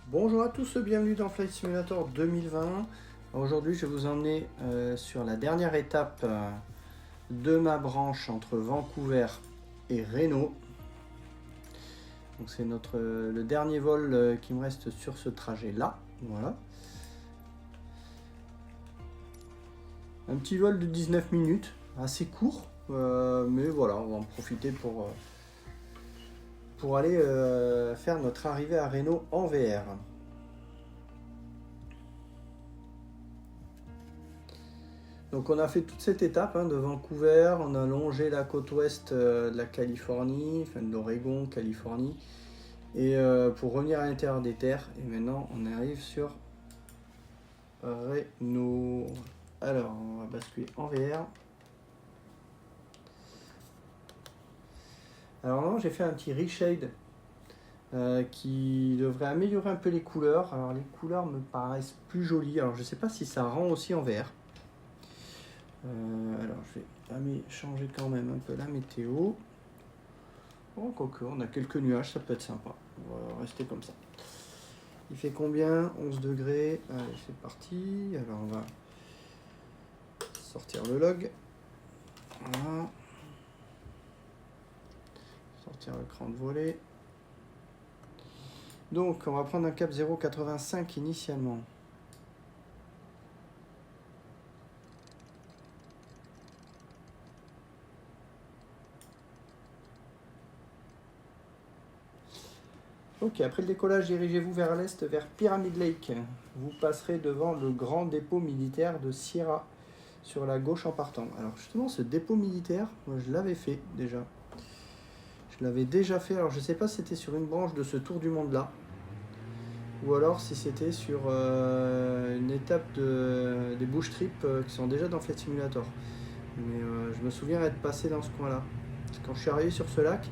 Bonjour à tous, bienvenue dans Flight Simulator 2020. Aujourd'hui, je vais vous emmener sur la dernière étape de ma branche entre Vancouver et Reno. Donc c'est le dernier vol qui me reste sur ce trajet-là. Voilà. Un petit vol de 19 minutes, assez court, mais voilà, on va en profiter pour aller faire notre arrivée à Reno en VR. Donc on a fait toute cette étape de Vancouver, on a longé la côte ouest de la Californie, enfin de l'Oregon, Californie, et pour revenir à l'intérieur des terres, et maintenant on arrive sur Reno. Alors on va basculer en VR. Alors non, j'ai fait un petit reshade qui devrait améliorer un peu les couleurs. Alors les couleurs me paraissent plus jolies, alors je sais pas si ça rend aussi en VR. Alors je vais changer quand même un peu la météo. Bon, quoique, on a quelques nuages, ça peut être sympa. On va rester comme ça. Il fait combien? 11 degrés. Allez, c'est parti. Alors on va sortir le log. Voilà. Sortir l'écran de volet. Donc on va prendre un cap 0,85 initialement. Ok, après le décollage, dirigez-vous vers l'est, vers Pyramid Lake. Vous passerez devant le grand dépôt militaire de Sierra, sur la gauche en partant. Alors justement, ce dépôt militaire, moi je l'avais fait déjà. Je l'avais déjà fait, alors je ne sais pas si c'était sur une branche de ce tour du monde là, ou alors si c'était sur une étape des bush trips qui sont déjà dans Flight Simulator. Mais je me souviens être passé dans ce coin là. Quand je suis arrivé sur ce lac,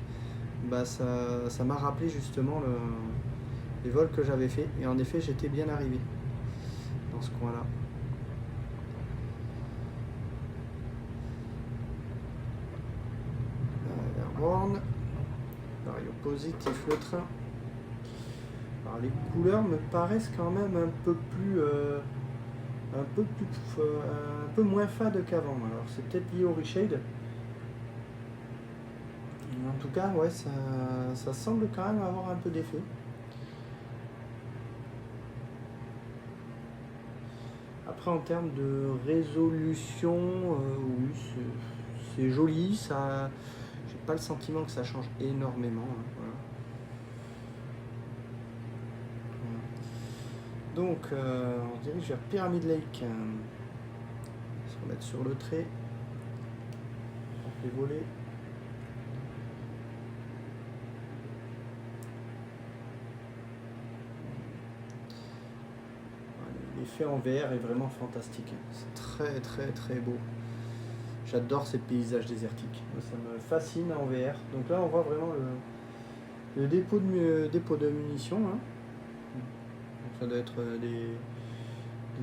bah ça m'a rappelé justement les vols que j'avais fait, et en effet j'étais bien arrivé dans ce coin là. Airborne, vario positif le train. Alors les couleurs me paraissent quand même un peu moins fade qu'avant. Alors c'est peut-être lié au reshade. En tout cas, ouais, ça semble quand même avoir un peu d'effet. Après, en termes de résolution, oui, c'est joli. Ça, j'ai pas le sentiment que ça change énormément. Voilà. Donc, on se dirige vers Pyramid Lake. On va se remettre sur le trait. On fait voler. L'effet en VR est vraiment fantastique. C'est très très très beau. J'adore ces paysages désertiques. Ça me fascine en VR. Donc là, on voit vraiment le dépôt de munitions. Donc ça doit être des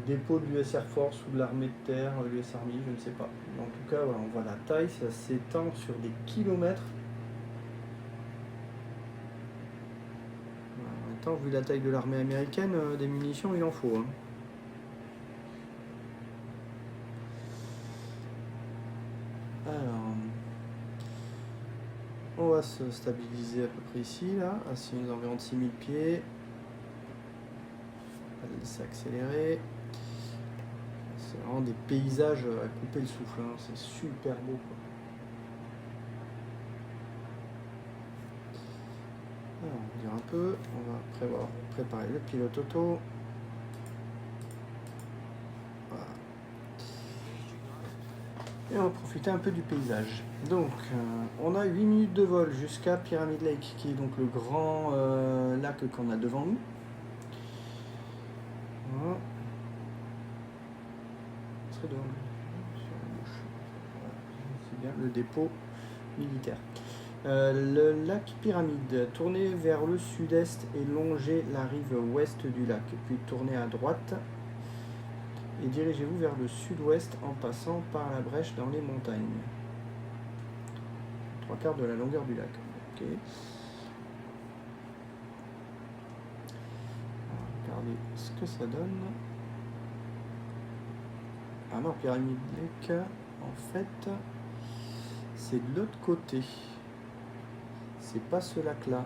dépôts de l'US Air Force ou de l'armée de terre, l'US Army, je ne sais pas. En tout cas, voilà, on voit la taille, ça s'étend sur des kilomètres. En même temps, vu la taille de l'armée américaine, des munitions, il en faut. Alors, on va se stabiliser à peu près ici, là, à environ de 6000 pieds. On va laisser accélérer. C'est vraiment des paysages à couper le souffle, c'est super beau, quoi. Alors, on va dire un peu, on va préparer le pilote auto. Voilà. Et on va profiter un peu du paysage. Donc, on a 8 minutes de vol jusqu'à Pyramid Lake, qui est donc le grand lac qu'on a devant nous. Voilà. C'est bien le dépôt militaire. Le lac Pyramide, tournez vers le sud-est et longez la rive ouest du lac, puis tournez à droite et dirigez-vous vers le sud-ouest en passant par la brèche dans les montagnes. 3/4 de la longueur du lac. Ok. ce que ça donne. Ah non, Pyramid Lake, en fait, c'est de l'autre côté. C'est pas ce lac-là.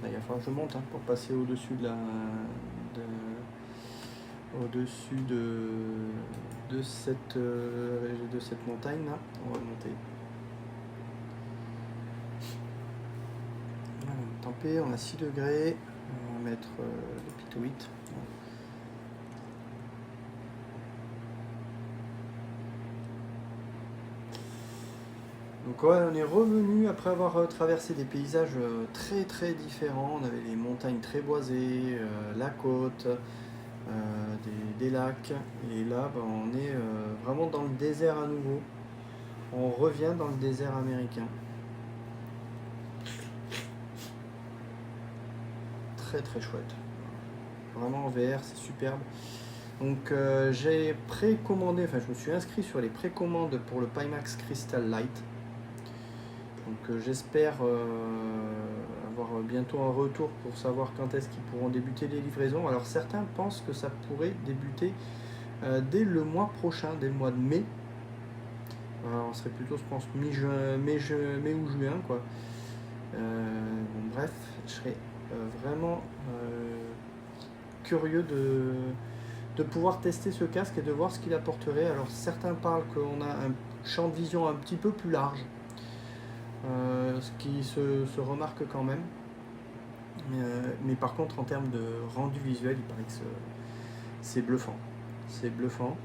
Il va falloir que je monte pour passer au-dessus au-dessus de cette montagne là. On va monter. Voilà, tant pis, on a 6 degrés. On va mettre le pito 8. Donc ouais, on est revenu après avoir traversé des paysages très très différents. On avait les montagnes très boisées, la côte, des lacs. Et là, on est vraiment dans le désert à nouveau. On revient dans le désert américain. Très très chouette. Vraiment en VR, c'est superbe. Donc j'ai précommandé, enfin je me suis inscrit sur les précommandes pour le Pimax Crystal Light. Donc j'espère avoir bientôt un retour pour savoir quand est-ce qu'ils pourront débuter les livraisons. Alors certains pensent que ça pourrait débuter dès le mois prochain, dès le mois de mai. On serait plutôt, je pense, mai ou juin, quoi. Bon, bref, je serais vraiment curieux de pouvoir tester ce casque et de voir ce qu'il apporterait. Alors certains parlent qu'on a un champ de vision un petit peu plus large. Ce qui se remarque quand même. Mais par contre, en termes de rendu visuel, il paraît que c'est bluffant. C'est bluffant.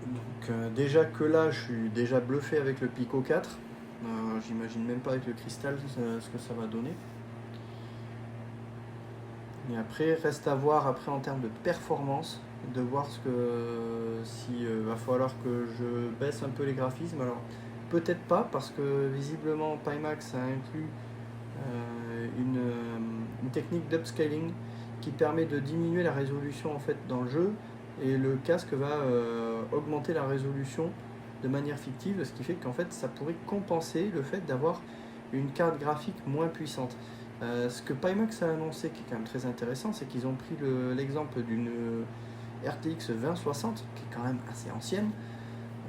Donc déjà que là, je suis déjà bluffé avec le Pico 4. J'imagine même pas avec le Crystal ce que ça va donner. Et après, reste à voir après en termes de performance, de voir si va falloir que je baisse un peu les graphismes. Alors peut-être pas, parce que visiblement Pimax a inclus une technique d'upscaling qui permet de diminuer la résolution en fait dans le jeu, et le casque va augmenter la résolution de manière fictive, ce qui fait qu'en fait ça pourrait compenser le fait d'avoir une carte graphique moins puissante. Ce que Pimax a annoncé, qui est quand même très intéressant, c'est qu'ils ont pris l'exemple d'une RTX 2060 qui est quand même assez ancienne.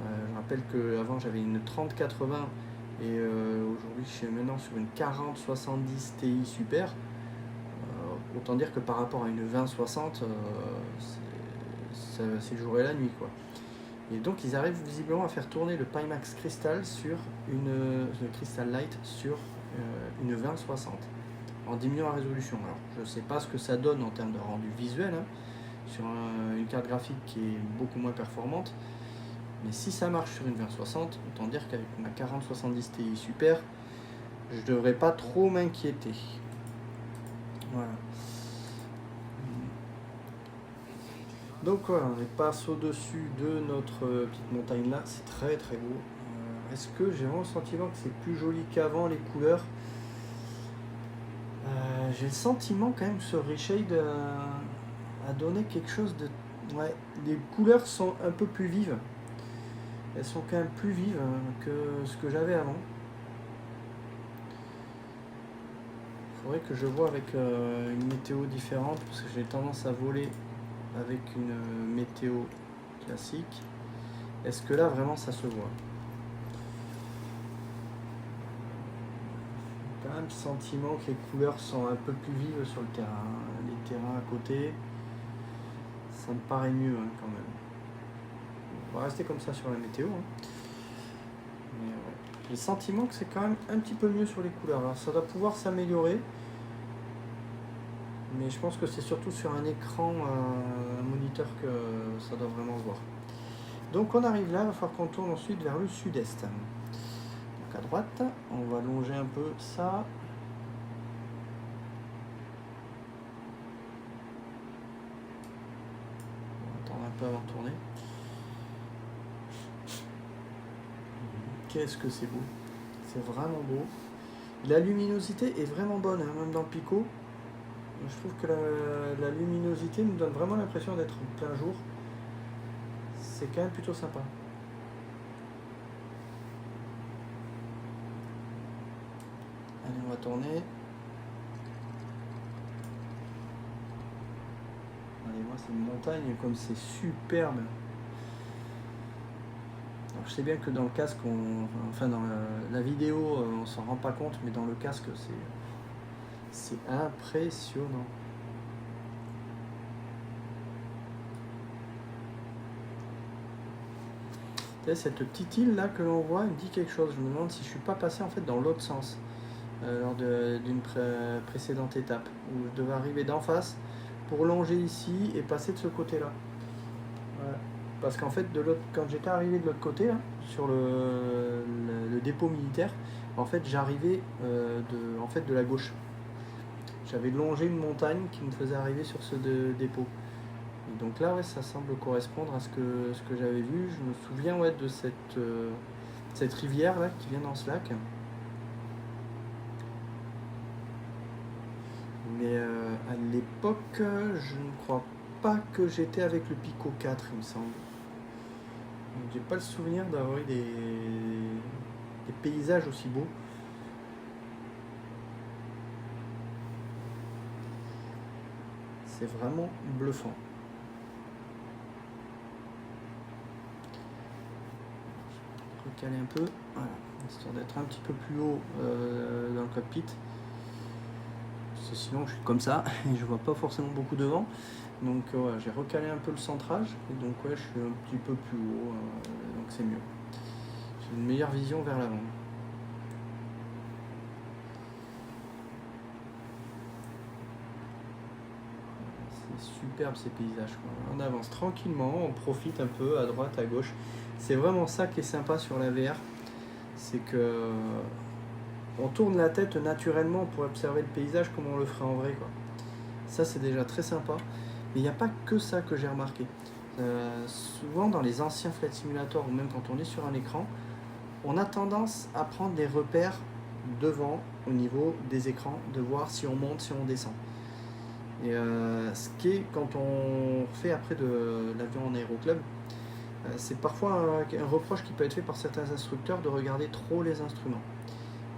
Je rappelle qu'avant j'avais une 3080 et aujourd'hui je suis maintenant sur une 4070 Ti Super. Autant dire que par rapport à une 2060, c'est le jour et la nuit, quoi. Et donc ils arrivent visiblement à faire tourner le Pimax Crystal sur le Crystal Light sur une 2060 en diminuant la résolution. Alors je ne sais pas ce que ça donne en termes de rendu visuel sur une carte graphique qui est beaucoup moins performante. Mais si ça marche sur une 2060, autant dire qu'avec ma 4070 Ti Super, je ne devrais pas trop m'inquiéter. Voilà. Donc voilà, on passe au-dessus de notre petite montagne là, c'est très très beau. Est-ce que j'ai vraiment le sentiment que c'est plus joli qu'avant les couleurs? J'ai le sentiment quand même que ce reshade a donné quelque chose de... Ouais, les couleurs sont un peu plus vives. Elles sont quand même plus vives que ce que j'avais avant. Il faudrait que je vois avec une météo différente, parce que j'ai tendance à voler avec une météo classique. Est-ce que là vraiment ça se voit? J'ai quand même le sentiment que les couleurs sont un peu plus vives sur le terrain. Les terrains à côté, ça me paraît mieux quand même. On va rester comme ça sur la météo. Mais ouais. J'ai le sentiment que c'est quand même un petit peu mieux sur les couleurs. Alors ça doit pouvoir s'améliorer. Mais je pense que c'est surtout sur un écran, un moniteur que ça doit vraiment se voir. Donc on arrive là, il va falloir qu'on tourne ensuite vers le sud-est. Donc à droite, on va allonger un peu ça. On va attendre un peu avant de tourner. Qu'est-ce que c'est beau. C'est vraiment beau. La luminosité est vraiment bonne, même dans le Pico. Je trouve que la luminosité nous donne vraiment l'impression d'être en plein jour. C'est quand même plutôt sympa. Allez, on va tourner. Allez, moi c'est une montagne, comme c'est superbe. Alors, je sais bien que dans le casque, enfin dans la vidéo, on s'en rend pas compte, mais dans le casque, c'est impressionnant. Cette petite île là que l'on voit, elle me dit quelque chose. Je me demande si je suis pas passé en fait dans l'autre sens lors d'une précédente étape où je devais arriver d'en face pour longer ici et passer de ce côté là. Ouais. Parce qu'en fait quand j'étais arrivé de l'autre côté là, sur le dépôt militaire, en fait j'arrivais de la gauche. J'avais longé une montagne qui me faisait arriver sur ce dépôt. Et donc là, ouais, ça semble correspondre à ce que j'avais vu. Je me souviens de cette rivière là qui vient dans ce lac. Mais à l'époque, je ne crois pas que j'étais avec le Pico 4, il me semble. Donc, j'ai pas le souvenir d'avoir eu des paysages aussi beaux. C'est vraiment bluffant. Recaler un peu, voilà, histoire d'être un petit peu plus haut dans le cockpit. Parce que sinon je suis comme ça et je vois pas forcément beaucoup devant. Donc ouais, j'ai recalé un peu le centrage et donc ouais, je suis un petit peu plus haut, donc c'est mieux. J'ai une meilleure vision vers l'avant. C'est superbe ces paysages, quoi. On avance tranquillement, on profite un peu à droite, à gauche. C'est vraiment ça qui est sympa sur la VR, c'est que on tourne la tête naturellement pour observer le paysage comme on le ferait en vrai, quoi. Ça c'est déjà très sympa, mais il n'y a pas que ça que j'ai remarqué. Souvent dans les anciens Flight Simulator ou même quand on est sur un écran, on a tendance à prendre des repères devant au niveau des écrans, de voir si on monte, si on descend. Et ce qui est, quand on fait après de l'avion en aéroclub, c'est parfois un reproche qui peut être fait par certains instructeurs de regarder trop les instruments.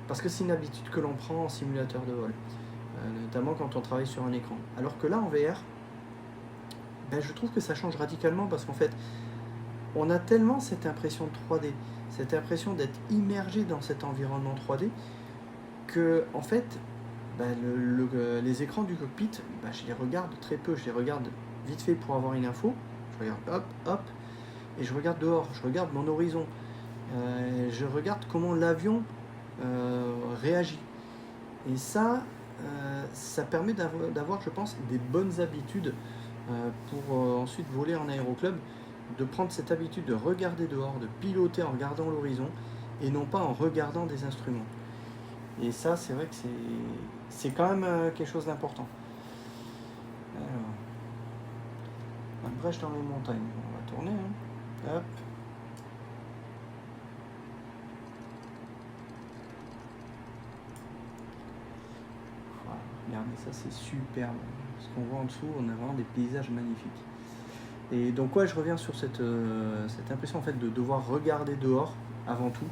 Parce que c'est une habitude que l'on prend en simulateur de vol, notamment quand on travaille sur un écran. Alors que là, en VR, je trouve que ça change radicalement parce qu'en fait, on a tellement cette impression de 3D, cette impression d'être immergé dans cet environnement 3D, que en fait, les écrans du cockpit, je les regarde très peu, je les regarde vite fait pour avoir une info, je regarde hop, hop, et je regarde dehors, je regarde mon horizon, je regarde comment l'avion réagit. Et ça, ça permet d'avoir, je pense, des bonnes habitudes pour ensuite voler en aéroclub, de prendre cette habitude de regarder dehors, de piloter en regardant l'horizon, et non pas en regardant des instruments. Et ça, c'est vrai que c'est quand même quelque chose d'important. Alors, une brèche dans les montagnes. On va tourner. Hop. Voilà. Regardez, ça c'est superbe. Ce qu'on voit en dessous, on a vraiment des paysages magnifiques. Et donc ouais, je reviens sur cette impression en fait de devoir regarder dehors avant tout.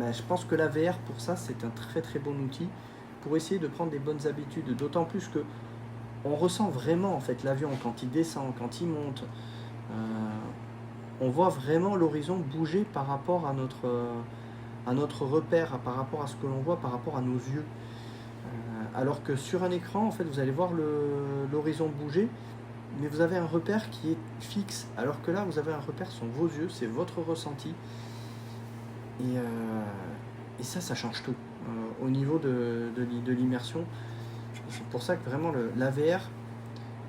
Je pense que la VR pour ça c'est un très très bon outil pour essayer de prendre des bonnes habitudes, d'autant plus que on ressent vraiment en fait l'avion quand il descend, quand il monte. On voit vraiment l'horizon bouger par rapport à notre repère, par rapport à ce que l'on voit, par rapport à nos yeux. Alors que sur un écran, en fait, vous allez voir l'horizon bouger, mais vous avez un repère qui est fixe, alors que là, vous avez un repère sur vos yeux, c'est votre ressenti. Et ça change tout au niveau de l'immersion. C'est pour ça que vraiment la VR,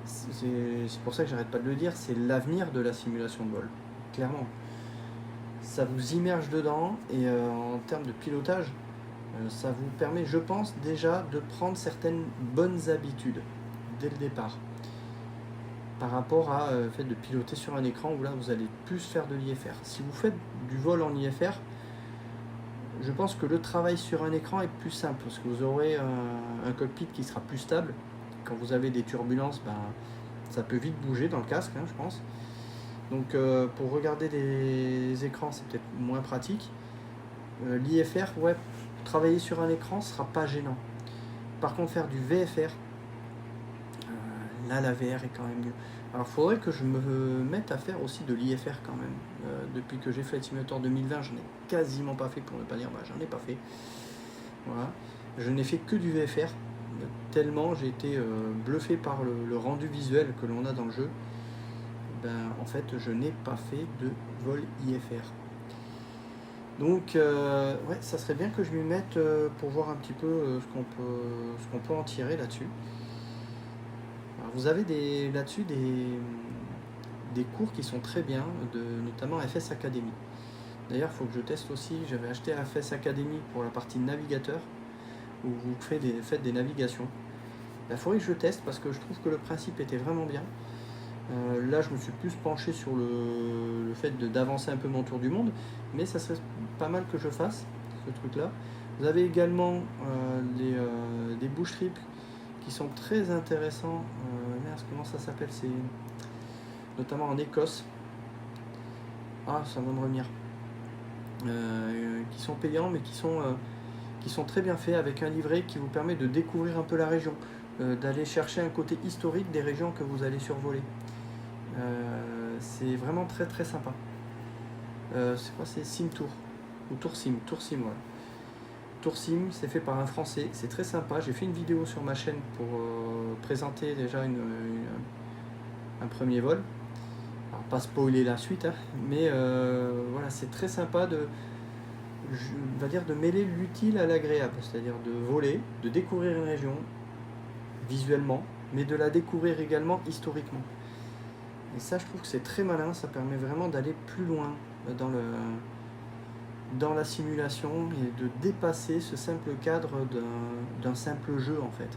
c'est pour ça que j'arrête pas de le dire, c'est l'avenir de la simulation de vol, clairement. Ça vous immerge dedans et en termes de pilotage, ça vous permet, je pense, déjà de prendre certaines bonnes habitudes dès le départ. Par rapport à le fait de piloter sur un écran où là vous allez plus faire de l'IFR. Si vous faites du vol en IFR, je pense que le travail sur un écran est plus simple parce que vous aurez un cockpit qui sera plus stable. Quand vous avez des turbulences, ça peut vite bouger dans le casque, je pense. Donc pour regarder des écrans, c'est peut-être moins pratique. L'IFR, ouais, travailler sur un écran, ce sera pas gênant. Par contre, faire du VFR, là la VR est quand même mieux. Alors il faudrait que je me mette à faire aussi de l'IFR quand même. Depuis que j'ai Flight Simulator 2020, j'en ai quasiment pas fait, pour ne pas dire j'en ai pas fait. Voilà. Je n'ai fait que du VFR, tellement j'ai été bluffé par le rendu visuel que l'on a dans le jeu. En fait je n'ai pas fait de vol IFR. Donc ouais, ça serait bien que je m'y mette pour voir un petit peu ce qu'on peut en tirer là-dessus. Vous avez là-dessus des cours qui sont très bien, notamment FS Academy. D'ailleurs, il faut que je teste aussi. J'avais acheté FS Academy pour la partie navigateur, où vous faites des navigations. Il faudrait que je teste parce que je trouve que le principe était vraiment bien. Là, je me suis plus penché sur le fait d'avancer un peu mon tour du monde, mais ça serait pas mal que je fasse ce truc-là. Vous avez également des bush trips qui sont très intéressants. Merde, comment ça s'appelle? C'est notamment en Écosse. Ah, ça va me revenir. Qui sont payants, mais qui sont très bien faits, avec un livret qui vous permet de découvrir un peu la région, d'aller chercher un côté historique des régions que vous allez survoler. C'est vraiment très très sympa. C'est quoi? C'est Sim Tour ou Tour Sim, voilà. Tour Sim, c'est fait par un Français, c'est très sympa. J'ai fait une vidéo sur ma chaîne pour présenter déjà un premier vol. Alors pas spoiler la suite, hein, mais voilà, c'est très sympa de mêler l'utile à l'agréable, c'est-à-dire de voler, de découvrir une région visuellement, mais de la découvrir également historiquement. Et ça, je trouve que c'est très malin, ça permet vraiment d'aller plus loin dans la simulation et de dépasser ce simple cadre d'un simple jeu en fait.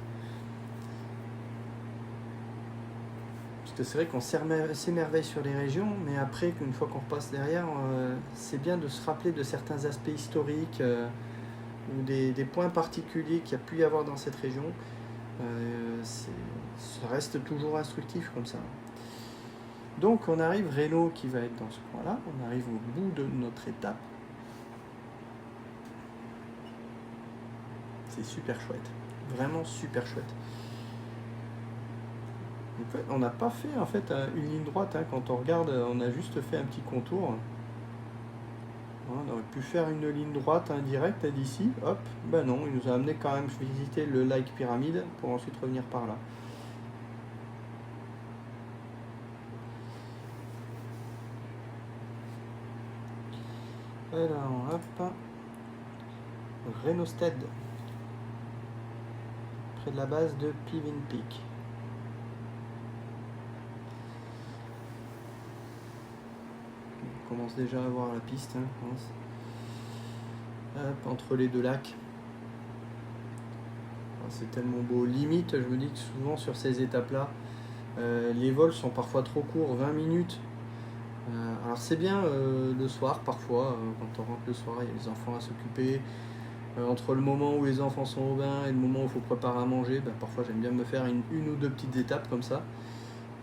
Parce que c'est vrai qu'on s'émerveille sur les régions, mais après, qu'une fois qu'on repasse derrière, c'est bien de se rappeler de certains aspects historiques ou des points particuliers qu'il y a pu y avoir dans cette région. Ça reste toujours instructif comme ça. Donc on arrive, Renault qui va être dans ce coin-là, on arrive au bout de notre étape. C'est super chouette, vraiment super chouette. En fait, on n'a pas fait en fait une ligne droite, hein. Quand on regarde, on a juste fait un petit contour. On aurait pu faire une ligne droite indirecte d'ici, hop, ben non, il nous a amené quand même visiter le Like Pyramide pour ensuite revenir par là. Alors, hop, Renosted, près de la base de Pivin Peak. On commence déjà à voir la piste, hein, je pense. Hop, entre les deux lacs. C'est tellement beau. Limite, je me dis que souvent sur ces étapes-là, les vols sont parfois trop courts, 20 minutes. Alors c'est bien le soir parfois, quand on rentre le soir, il y a les enfants à s'occuper. Entre le moment où les enfants sont au bain et le moment où il faut préparer à manger, parfois j'aime bien me faire une ou deux petites étapes comme ça.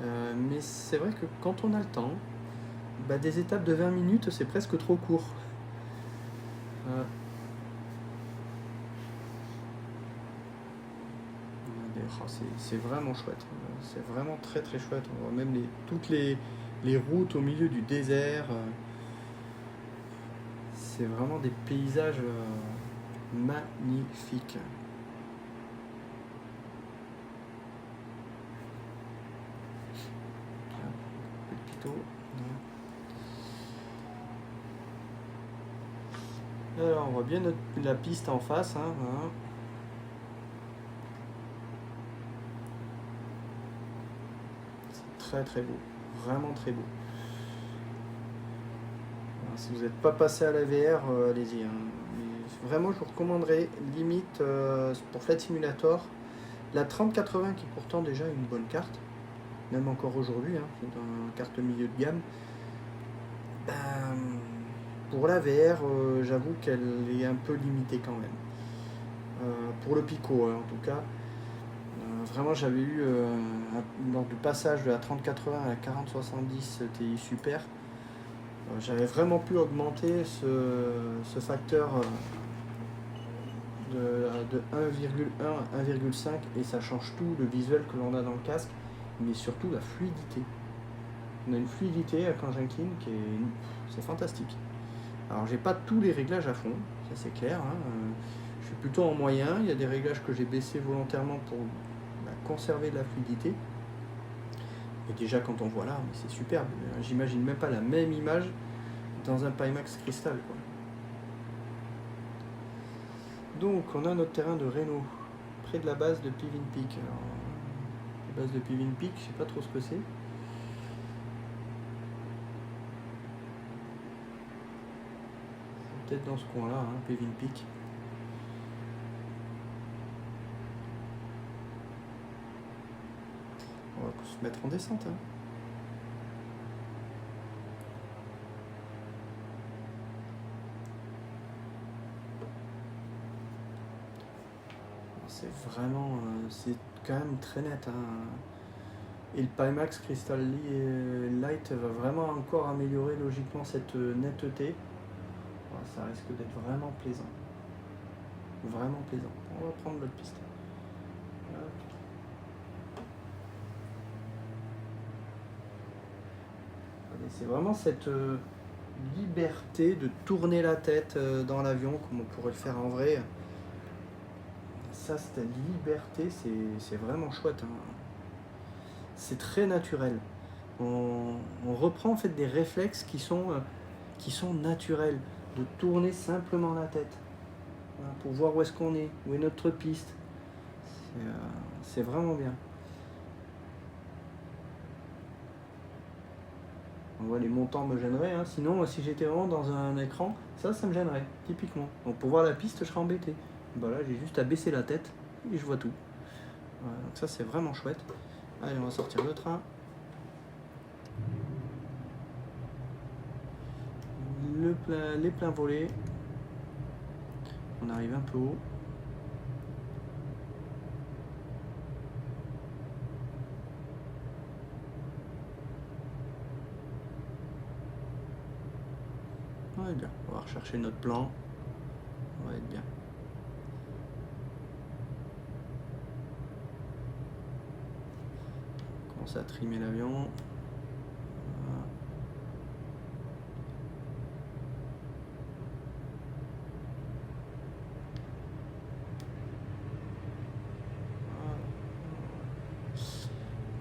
Mais c'est vrai que quand on a le temps, des étapes de 20 minutes c'est presque trop court. C'est vraiment chouette, c'est vraiment très très chouette. On voit même toutes les routes au milieu du désert. C'est vraiment des paysages magnifiques. Alors on voit bien la piste en face, hein, voilà. C'est très très beau, vraiment très beau. Alors, si vous n'êtes pas passé à la VR, allez-y, hein. Vraiment je vous recommanderais limite pour Flight Simulator la 3080 qui est pourtant déjà une bonne carte, même encore aujourd'hui, hein, c'est une carte milieu de gamme. Pour la VR, j'avoue qu'elle est un peu limitée quand même. Pour le Pico, hein, en tout cas. Vraiment, j'avais eu, lors du passage de la 3080 à la 4070 Ti Super, j'avais vraiment pu augmenter ce facteur de 1,1 à 1,5 et ça change tout, le visuel que l'on a dans le casque, mais surtout la fluidité. On a une fluidité à Conjunction qui c'est fantastique. Alors j'ai pas tous les réglages à fond, ça c'est clair, hein. Je suis plutôt en moyen, il y a des réglages que j'ai baissés volontairement pour conserver de la fluidité. Et déjà quand on voit là, mais c'est superbe, j'imagine même pas la même image dans un Pimax Crystal, quoi. Donc on a notre terrain de Reno, près de la base de Pigeon Peak. Alors, la base de Pigeon Peak, je sais pas trop ce que c'est. C'est peut-être dans ce coin-là, hein, Pigeon Peak. On va se mettre en descente, hein. C'est vraiment, c'est quand même très net, hein. Et le Pimax Crystal Light va vraiment encore améliorer logiquement cette netteté. Voilà, ça risque d'être vraiment plaisant. Vraiment plaisant. On va prendre l'autre piste. C'est vraiment cette liberté de tourner la tête dans l'avion comme on pourrait le faire en vrai. Ça, cette liberté, c'est vraiment chouette, hein. C'est très naturel. On reprend en fait des réflexes qui sont naturels, de tourner simplement la tête, voilà, pour voir où est-ce qu'on est, où est notre piste. C'est vraiment bien. On voit les montants me gêneraient, hein. Sinon si j'étais vraiment dans un écran, ça me gênerait, typiquement. Donc pour voir la piste, je serais embêté. Bah là j'ai juste à baisser la tête et je vois tout. Voilà, donc ça c'est vraiment chouette. Allez, on va sortir le train. Les pleins volets. On arrive un peu haut. On va être bien. On va rechercher notre plan. On va être bien. On commence à trimer l'avion.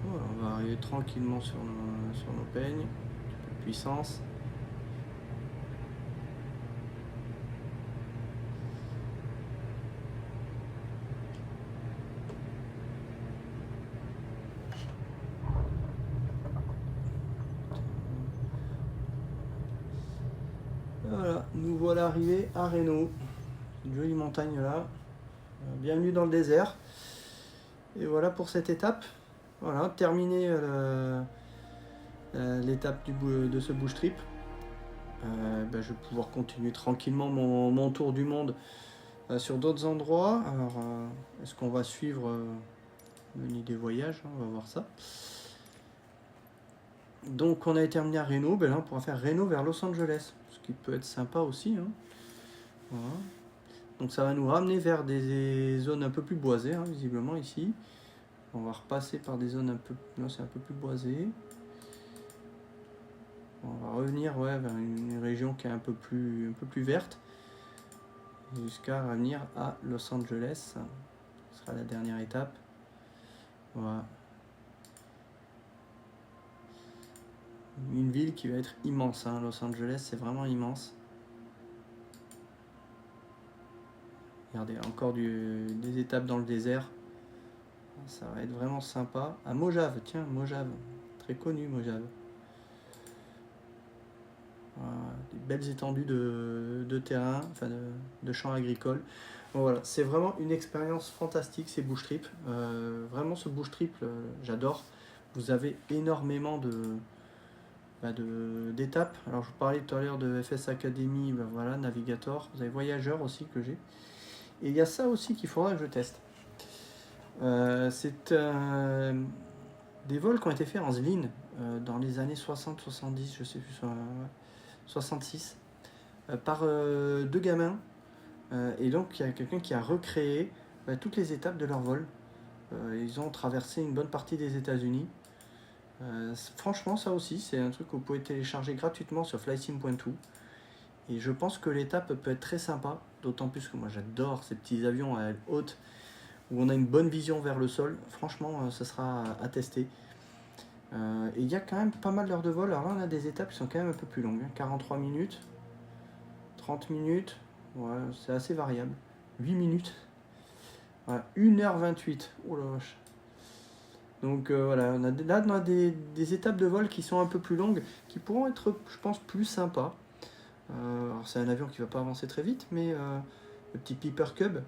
On va arriver tranquillement sur nos peignes. Un petit peu de puissance. Voilà, nous voilà arrivés à Reno. Une jolie montagne là. Bienvenue dans le désert. Et voilà pour cette étape. Voilà, terminé l'étape de ce bush trip. Je vais pouvoir continuer tranquillement mon tour du monde sur d'autres endroits. Alors, est-ce qu'on va suivre menu des voyages, on va voir ça. Donc on a terminé à Reno, là on pourra faire Reno vers Los Angeles, ce qui peut être sympa aussi, hein. Voilà. Donc ça va nous ramener vers des zones un peu plus boisées, hein, visiblement ici. On va repasser par des zones un peu plus boisé. On va revenir vers une région qui est un peu plus verte, jusqu'à revenir à Los Angeles. Ce sera la dernière étape. Voilà. Une ville qui va être immense, hein. Los Angeles, c'est vraiment immense. Regardez, encore des étapes dans le désert. Ça va être vraiment sympa. À Mojave, tiens, Mojave. Très connu, Mojave. Voilà, des belles étendues de terrain, enfin de champs agricoles. Bon, voilà, c'est vraiment une expérience fantastique, ces bush trips. Vraiment, ce bush trip, j'adore. Vous avez énormément d'étapes. Alors, je vous parlais tout à l'heure de FS Academy, voilà, Navigator. Vous avez Voyageur aussi que j'ai. Et il y a ça aussi qu'il faudra que je teste. C'est des vols qui ont été faits en Zlin dans les années 60-70, je sais plus, 66, par deux gamins Et donc il y a quelqu'un qui a recréé toutes les étapes de leur vol. Ils ont traversé une bonne partie des États-Unis. Franchement, ça aussi, c'est un truc que vous pouvez télécharger gratuitement sur flysim.to. Et je pense que l'étape peut être très sympa, d'autant plus que moi j'adore ces petits avions à aile haute où on a une bonne vision vers le sol. Franchement, ça sera à tester. Et il y a quand même pas mal d'heures de vol. Alors là, on a des étapes qui sont quand même un peu plus longues. 43 minutes, 30 minutes, ouais, c'est assez variable. 8 minutes, voilà, 1h28. Oh la vache. Donc voilà, là on a des étapes de vol qui sont un peu plus longues, qui pourront être, je pense, plus sympas. Alors c'est un avion qui ne va pas avancer très vite, mais le petit Piper Cub,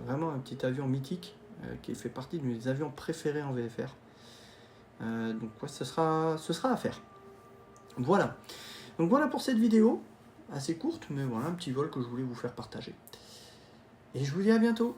vraiment un petit avion mythique, qui fait partie de mes avions préférés en VFR. Donc ouais, ce sera à faire. Voilà. Donc voilà pour cette vidéo, assez courte, mais voilà, un petit vol que je voulais vous faire partager. Et je vous dis à bientôt.